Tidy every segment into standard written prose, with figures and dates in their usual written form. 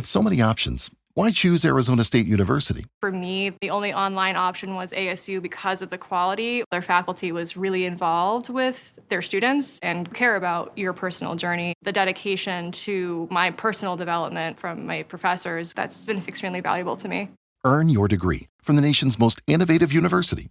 With so many options, why choose Arizona State University? For me, the only online option was ASU because of the quality. Their faculty was really involved with their students and care about your personal journey. The dedication to my personal development from my professors, that's been extremely valuable to me. Earn your degree from the nation's most innovative university.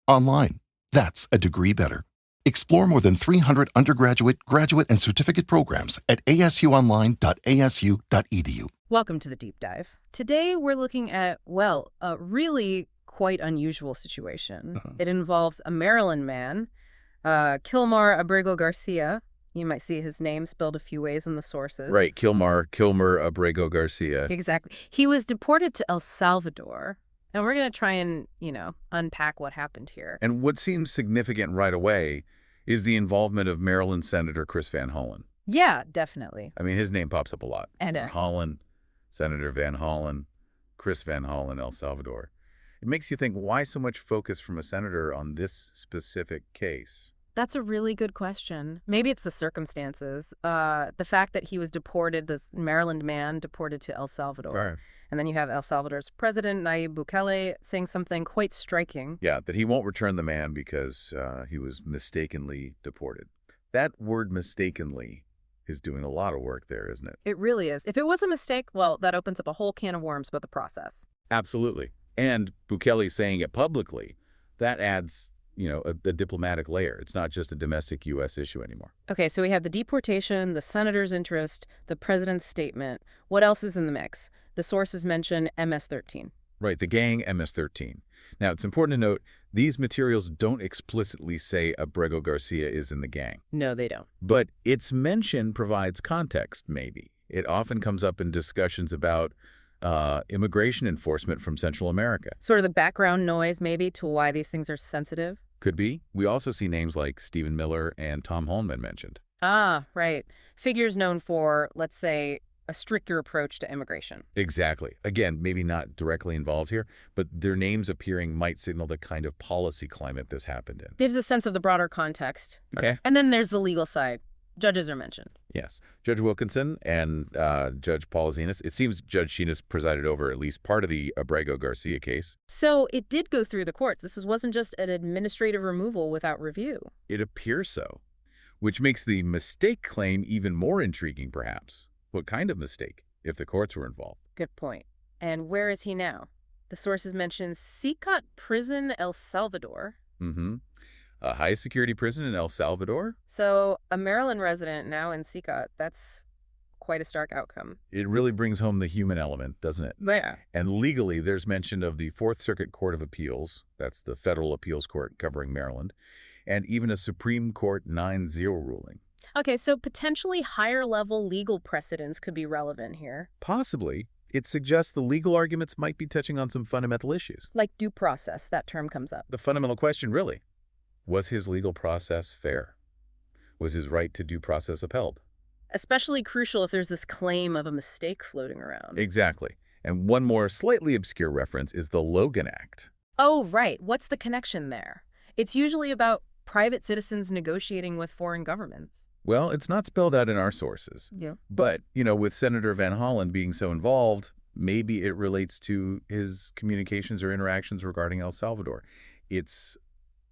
Online. That's a degree better. Explore more than 300 undergraduate, graduate, and certificate programs at asuonline.asu.edu. Welcome to the Deep Dive. Today we're looking at, well, a really quite unusual situation. It involves a Maryland man, Kilmar Abrego Garcia. You might see his name spelled a few ways in the sources. Right, Kilmer Abrego Garcia. Exactly. He was deported to El Salvador, and we're going to try and, unpack what happened here. And what seems significant right away is the involvement of Maryland Senator Chris Van Hollen. Yeah, definitely. I mean, his name pops up a lot. And Hollen, Senator Van Hollen, Chris Van Hollen, El Salvador. It makes you think, why so much focus from a senator on this specific case? That's a really good question. Maybe it's the circumstances. The fact that he was deported, this Maryland man deported to El Salvador. Right. And then you have El Salvador's president, Nayib Bukele, saying something quite striking. Yeah, that he won't return the man because he was mistakenly deported. That word mistakenly is doing a lot of work there, isn't it? It really is. If it was a mistake, well, that opens up a whole can of worms about the process. Absolutely. And Bukele saying it publicly, that adds, a diplomatic layer. It's not just a domestic U.S. issue anymore. Okay, so we have the deportation, the senator's interest, the president's statement. What else is in the mix? The sources mention MS-13. Right, the gang MS-13. Now, it's important to note, these materials don't explicitly say Abrego Garcia is in the gang. No, they don't. But its mention provides context, maybe. It often comes up in discussions about immigration enforcement from Central America. Sort of the background noise, maybe, to why these things are sensitive? Could be. We also see names like Stephen Miller and Tom Holman mentioned. Ah, right. Figures known for, let's say, a stricter approach to immigration. Exactly. Again, maybe not directly involved here, but their names appearing might signal the kind of policy climate this happened in. Gives a sense of the broader context. Okay. And then there's the legal side. Judges are mentioned. Yes. Judge Wilkinson and Judge Paul Zenas. It seems Judge Sheenis presided over at least part of the Abrego Garcia case. So it did go through the courts. Wasn't just an administrative removal without review. It appears so, which makes the mistake claim even more intriguing, perhaps. What kind of mistake, if the courts were involved? Good point. And where is he now? The sources mention Sicat Prison, El Salvador. A high-security prison in El Salvador? So a Maryland resident now in Sicat. That's quite a stark outcome. It really brings home the human element, doesn't it? Yeah. And legally, there's mention of the Fourth Circuit Court of Appeals. That's the federal appeals court covering Maryland. And even a Supreme Court 9-0 ruling. Okay, so potentially higher-level legal precedents could be relevant here. Possibly. It suggests the legal arguments might be touching on some fundamental issues. Like due process, that term comes up. The fundamental question, really, was his legal process fair? Was his right to due process upheld? Especially crucial if there's this claim of a mistake floating around. Exactly. And one more slightly obscure reference is the Logan Act. Oh, right. What's the connection there? It's usually about private citizens negotiating with foreign governments. Well, it's not spelled out in our sources. Yeah. But, with Senator Van Hollen being so involved, maybe it relates to his communications or interactions regarding El Salvador. It's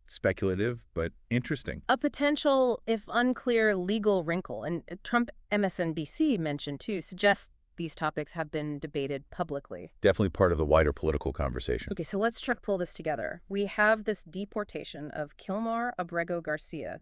speculative, but interesting. A potential, if unclear, legal wrinkle, and Trump MSNBC mentioned too, suggests these topics have been debated publicly. Definitely part of the wider political conversation. Okay, so let's try to pull this together. We have this deportation of Kilmar Abrego Garcia.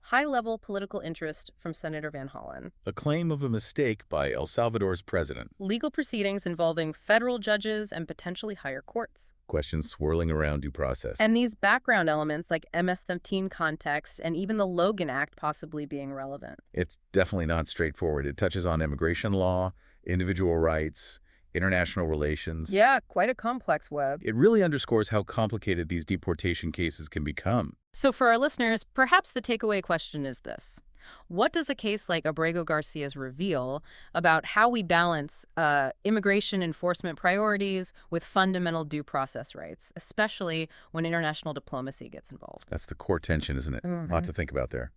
High-level political interest from Senator Van Hollen. A claim of a mistake by El Salvador's president. Legal proceedings involving federal judges and potentially higher courts. Questions swirling around due process. And these background elements like MS-13 context and even the Logan Act possibly being relevant. It's definitely not straightforward. It touches on immigration law, individual rights, international relations. Yeah, quite a complex web. It really underscores how complicated these deportation cases can become. So for our listeners, perhaps the takeaway question is this. What does a case like Abrego Garcia's reveal about how we balance immigration enforcement priorities with fundamental due process rights, especially when international diplomacy gets involved? That's the core tension, isn't it? A lot to think about there.